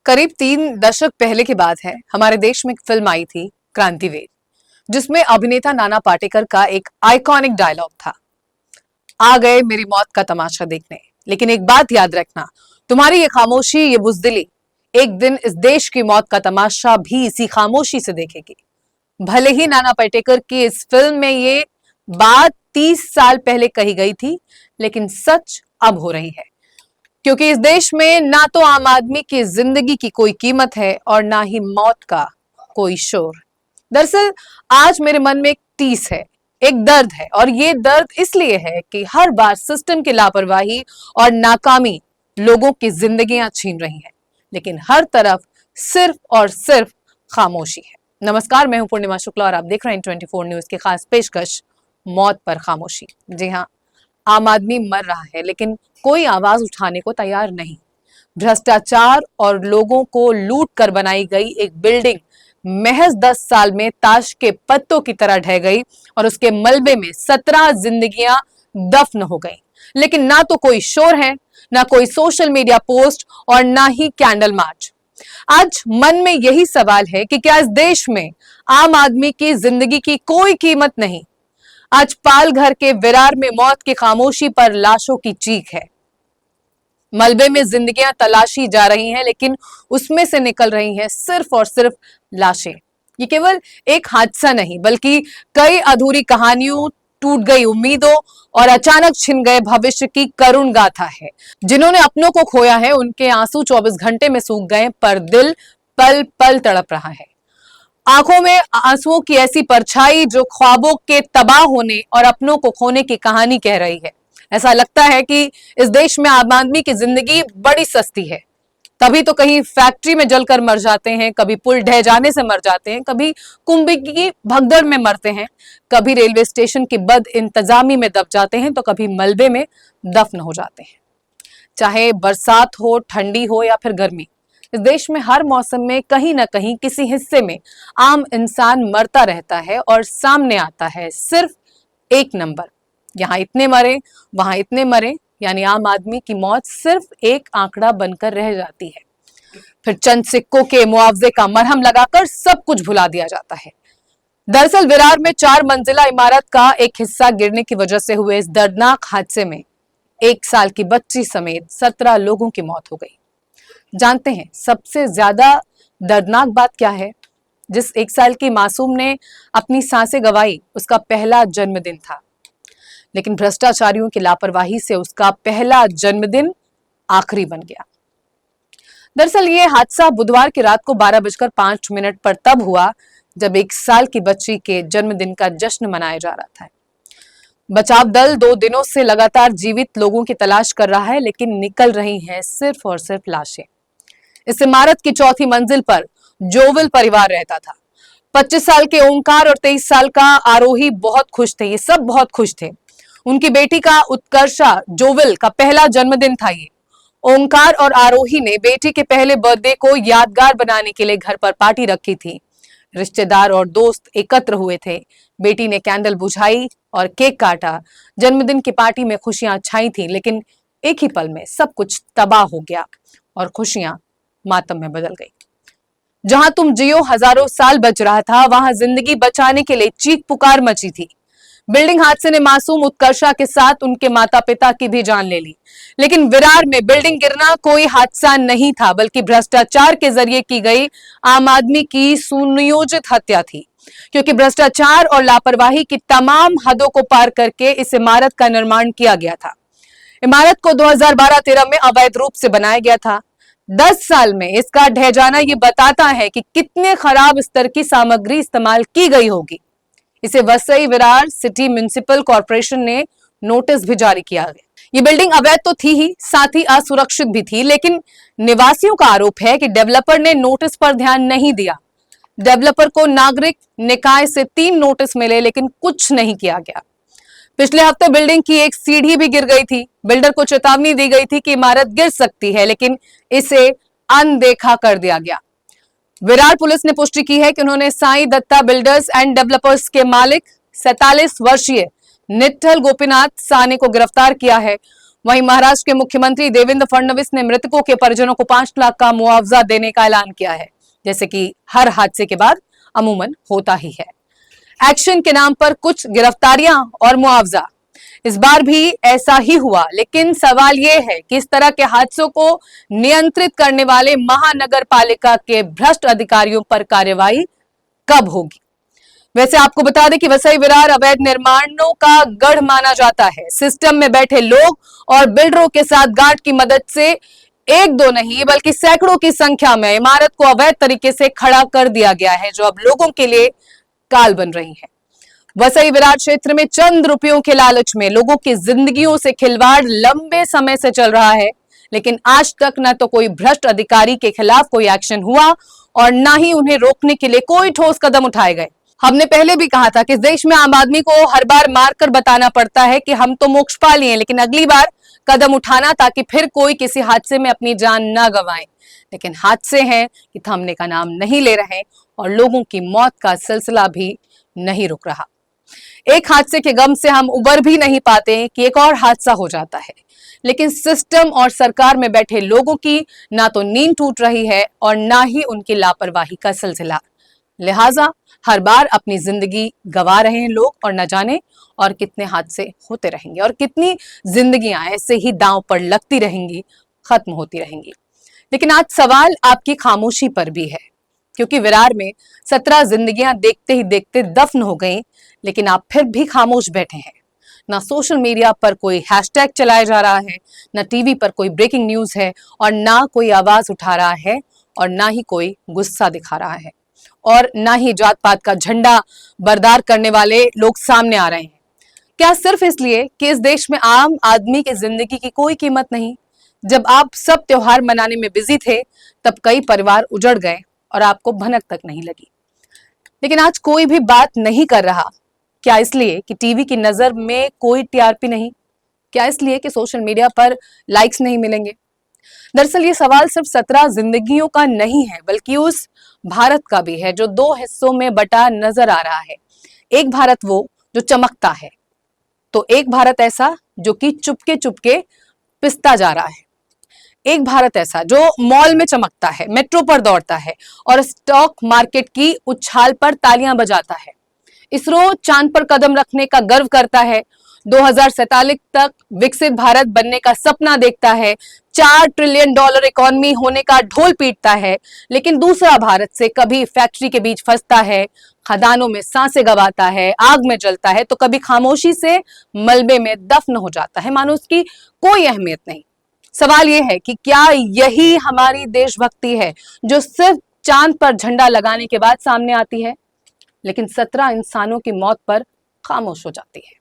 करीब 3 दशक पहले की बात है। हमारे देश में एक फिल्म आई थी क्रांतिवीर, जिसमें अभिनेता नाना पाटेकर का एक आइकॉनिक डायलॉग था, आ गए मेरी मौत का तमाशा देखने। लेकिन एक बात याद रखना, तुम्हारी ये खामोशी, ये बुजदिली एक दिन इस देश की मौत का तमाशा भी इसी खामोशी से देखेगी। भले ही नाना पाटेकर की इस फिल्म में ये बात 30 साल पहले कही गई थी, लेकिन सच अब हो रही है, क्योंकि इस देश में ना तो आम आदमी की जिंदगी की कोई कीमत है और ना ही मौत का कोई शोर। दरअसल आज मेरे मन में एक टीस है, एक दर्द है, और ये दर्द इसलिए है कि हर बार सिस्टम की लापरवाही और नाकामी लोगों की जिंदगियां छीन रही हैं, लेकिन हर तरफ सिर्फ और सिर्फ खामोशी है। नमस्कार, मैं हूं पूर्णिमा शुक्ला और आप देख रहे हैं 24 न्यूज की खास पेशकश मौत पर खामोशी। जी हाँ, आम आदमी मर रहा है, लेकिन कोई आवाज उठाने को तैयार नहीं। भ्रष्टाचार और लोगों को लूट कर बनाई गई एक बिल्डिंग महज 10 साल में ताश के पत्तों की तरह ढह गई और उसके मलबे में 17 जिंदगियां दफन हो गई। लेकिन ना तो कोई शोर है, ना कोई सोशल मीडिया पोस्ट और ना ही कैंडल मार्च। आज मन में यही सवाल है कि क्या इस देश में आम आदमी की जिंदगी की कोई कीमत नहीं? आज पालघर के विरार में मौत की खामोशी पर लाशों की चीख है। मलबे में जिंदगियां तलाशी जा रही हैं, लेकिन उसमें से निकल रही हैं सिर्फ और सिर्फ लाशें। ये केवल एक हादसा नहीं, बल्कि कई अधूरी कहानियों, टूट गई उम्मीदों और अचानक छिन गए भविष्य की करुण गाथा है। जिन्होंने अपनों को खोया है, उनके आंसू 24 घंटे में सूख गए, पर दिल पल पल तड़प रहा है। आंखों में आंसुओं की ऐसी परछाई जो ख्वाबों के तबाह होने और अपनों को खोने की कहानी कह रही है। ऐसा लगता है कि इस देश में आम आदमी की जिंदगी बड़ी सस्ती है। तभी तो कहीं फैक्ट्री में जलकर मर जाते हैं, कभी पुल ढह जाने से मर जाते हैं, कभी कुंभ की भगदड़ में मरते हैं, कभी रेलवे स्टेशन की बद इंतजामी में दब जाते हैं, तो कभी मलबे में दफन हो जाते हैं। चाहे बरसात हो, ठंडी हो या फिर गर्मी, इस देश में हर मौसम में कहीं ना कहीं किसी हिस्से में आम इंसान मरता रहता है और सामने आता है सिर्फ एक नंबर। यहाँ इतने मरे, वहां इतने मरे, यानी आम आदमी की मौत सिर्फ एक आंकड़ा बनकर रह जाती है। फिर चंद सिक्कों के मुआवजे का मरहम लगाकर सब कुछ भुला दिया जाता है। दरअसल विरार में 4 मंजिला इमारत का एक हिस्सा गिरने की वजह से हुए इस दर्दनाक हादसे में 1 साल की बच्ची समेत 17 लोगों की मौत हो गई। जानते हैं सबसे ज्यादा दर्दनाक बात क्या है? जिस 1 साल की मासूम ने अपनी सांसें गंवाई, उसका पहला जन्मदिन था, लेकिन भ्रष्टाचारियों की लापरवाही से उसका पहला जन्मदिन आखिरी बन गया। दरअसल ये हादसा बुधवार की रात को 12:05 पर तब हुआ जब 1 साल की बच्ची के जन्मदिन का जश्न मनाया जा रहा था। बचाव दल 2 दिनों से लगातार जीवित लोगों की तलाश कर रहा है, लेकिन निकल रही हैं सिर्फ और सिर्फ लाशें। इस इमारत की 4थी मंजिल पर जोविल परिवार रहता था। 25 साल के ओंकार और 23 साल का आरोही बहुत खुश थे। ये सब बहुत खुश थे। उनकी बेटी का उत्कर्षा जोविल का पहला जन्मदिन था। ये ओंकार और आरोही ने बेटी के पहले बर्थडे को यादगार बनाने के लिए घर पर पार्टी रखी थी। रिश्तेदार और दोस्त एकत्र हुए थे। बेटी ने कैंडल बुझाई और केक काटा। जन्मदिन की पार्टी में खुशियां छाई थी, लेकिन एक ही पल में सब कुछ तबाह हो गया और खुशियां मातम में बदल गई। जहां तुम जियो हजारों साल बच रहा था, वहां जिंदगी बचाने के लिए चीख पुकार मची थी। बिल्डिंग हादसे ने मासूम उत्कर्षा के साथ उनके माता पिता की भी जान ले ली। लेकिन विरार में बिल्डिंग गिरना कोई हादसा नहीं था, बल्कि भ्रष्टाचार के जरिए की गई आम आदमी की सुनियोजित हत्या थी। क्योंकि भ्रष्टाचार और लापरवाही की तमाम हदों को पार करके इस इमारत का निर्माण किया गया था। इमारत को 2012-13 में अवैध रूप से बनाया गया था। 10 साल में इसका ढह जाना ये बताता है कि कितने खराब स्तर की सामग्री इस्तेमाल की गई होगी। इसे Vasai Virar city municipal corporation ने नोटिस भी जारी किया गया। ये बिल्डिंग अवैध तो थी ही, साथ ही असुरक्षित भी थी, लेकिन निवासियों का आरोप है कि डेवलपर ने नोटिस पर ध्यान नहीं दिया। डेवलपर को नागरिक निकाय से 3 नोटिस मिले, लेकिन कुछ नहीं किया गया। पिछले हफ्ते बिल्डिंग की एक सीढ़ी भी गिर गई थी। बिल्डर को चेतावनी दी गई थी कि इमारत गिर सकती है, लेकिन इसे अनदेखा कर दिया गया। विरार पुलिस ने पुष्टि की है कि उन्होंने Sai Datta builders and developers के मालिक 47 वर्षीय निट्ठल गोपीनाथ साने को गिरफ्तार किया है। वहीं महाराष्ट्र के मुख्यमंत्री देवेंद्र फडणवीस ने मृतकों के परिजनों को 5 लाख का मुआवजा देने का ऐलान किया है, जैसे कि हर हादसे के बाद अमूमन होता ही है। एक्शन के नाम पर कुछ गिरफ्तारियां और मुआवजा, इस बार भी ऐसा ही हुआ। लेकिन सवाल यह है कि इस तरह के हादसों को नियंत्रित करने वाले महानगर पालिका के भ्रष्ट अधिकारियों पर कार्रवाई कब होगी। वैसे आपको बता दें कि वसई विरार अवैध निर्माणों का गढ़ माना जाता है। सिस्टम में बैठे लोग और बिल्डरों के साथ गार्ड की मदद से एक दो नहीं बल्कि सैकड़ों की संख्या में इमारत को अवैध तरीके से खड़ा कर दिया गया है, जो अब लोगों के लिए काल बन रही है। वसई विरार क्षेत्र में चंद रुपयों के लालच में लोगों की जिंदगियों से खिलवाड़ लंबे समय से चल रहा है, लेकिन आज तक न तो कोई भ्रष्ट अधिकारी के खिलाफ कोई एक्शन हुआ और न ही उन्हें रोकने के लिए कोई ठोस कदम उठाए गए। हमने पहले भी कहा था कि इस देश में आम आदमी को हर बार मारकर बताना पड़ता है कि हम तो मोक्ष पा लिए, लेकिन अगली बार कदम उठाना ताकि फिर कोई किसी हादसे में अपनी जान ना गंवाए। लेकिन हादसे हैं कि थमने का नाम नहीं ले रहे और लोगों की मौत का सिलसिला भी नहीं रुक रहा। एक हादसे के गम से हम उबर भी नहीं पाते कि एक और हादसा हो जाता है, लेकिन सिस्टम और सरकार में बैठे लोगों की ना तो नींद टूट रही है और ना ही उनकी लापरवाही का सिलसिला। लिहाजा हर बार अपनी जिंदगी गंवा रहे हैं लोग और न जाने और कितने हादसे होते रहेंगे और कितनी जिंदगियां ऐसे ही दांव पर लगती रहेंगी, खत्म होती रहेंगी। लेकिन आज सवाल आपकी खामोशी पर भी है, क्योंकि विरार में 17 जिंदगियां देखते ही देखते दफन हो गई, लेकिन आप फिर भी खामोश बैठे हैं। ना सोशल मीडिया पर कोई हैशटैग चलाया जा रहा है, ना टीवी पर कोई ब्रेकिंग न्यूज है और ना कोई आवाज उठा रहा है और ना ही कोई गुस्सा दिखा रहा है और ना ही जात पात का झंडा बरदार करने वाले लोग सामने आ रहे हैं। क्या सिर्फ इसलिए कि इस देश में आम आदमी की जिंदगी की कोई कीमत नहीं? जब आप सब त्योहार मनाने में बिजी थे तब कई परिवार उजड़ गए और आपको भनक तक नहीं लगी। लेकिन आज कोई भी बात नहीं कर रहा। क्या इसलिए कि टीवी की नजर में कोई टीआरपी नहीं? क्या इसलिए कि सोशल मीडिया पर लाइक्स नहीं मिलेंगे? दरअसल ये सवाल सिर्फ 17 जिंदगियों का नहीं है, बल्कि उस भारत का भी है जो 2 हिस्सों में बटा नजर आ रहा है। एक भारत वो जो चमकता है, तो एक भारत ऐसा जो कि चुपके चुपके पिसता जा रहा है। एक भारत ऐसा जो मॉल में चमकता है, मेट्रो पर दौड़ता है और स्टॉक मार्केट की उछाल पर तालियां बजाता है। इसरो चांद पर कदम रखने का गर्व करता है, 2047 तक विकसित भारत बनने का सपना देखता है, $4 ट्रिलियन इकोनॉमी होने का ढोल पीटता है। लेकिन दूसरा भारत से कभी फैक्ट्री के बीच फंसता है, खदानों में सांसें गवाता है, आग में जलता है, तो कभी खामोशी से मलबे में दफन हो जाता है, मानो उसकी कोई अहमियत नहीं। सवाल यह है कि क्या यही हमारी देशभक्ति है जो सिर्फ चांद पर झंडा लगाने के बाद सामने आती है, लेकिन 17 इंसानों की मौत पर खामोश हो जाती है।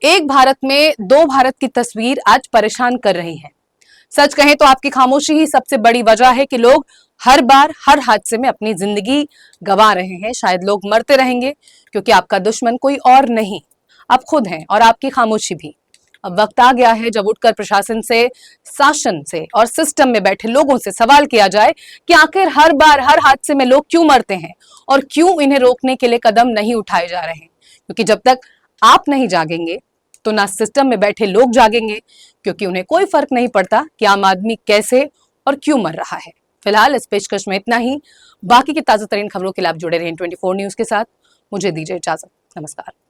एक भारत में 2 भारत की तस्वीर आज परेशान कर रही है। सच कहें तो आपकी खामोशी ही सबसे बड़ी वजह है कि लोग हर बार हर हादसे में अपनी जिंदगी गंवा रहे हैं। शायद लोग मरते रहेंगे क्योंकि आपका दुश्मन कोई और नहीं, आप खुद हैं और आपकी खामोशी भी। अब वक्त आ गया है जब उठकर प्रशासन से, शासन से और सिस्टम में बैठे लोगों से सवाल किया जाए कि आखिर हर बार हर हादसे में लोग क्यों मरते हैं और क्यों इन्हें रोकने के लिए कदम नहीं उठाए जा रहे हैं। क्योंकि जब तक आप नहीं जागेंगे तो ना सिस्टम में बैठे लोग जागेंगे, क्योंकि उन्हें कोई फर्क नहीं पड़ता कि आम आदमी कैसे और क्यों मर रहा है। फिलहाल इस पेशकश में इतना ही। बाकी की ताजा तरीन खबरों के लिए आप जुड़े रहें 24 न्यूज के साथ। मुझे दीजिए इजाजत। नमस्कार।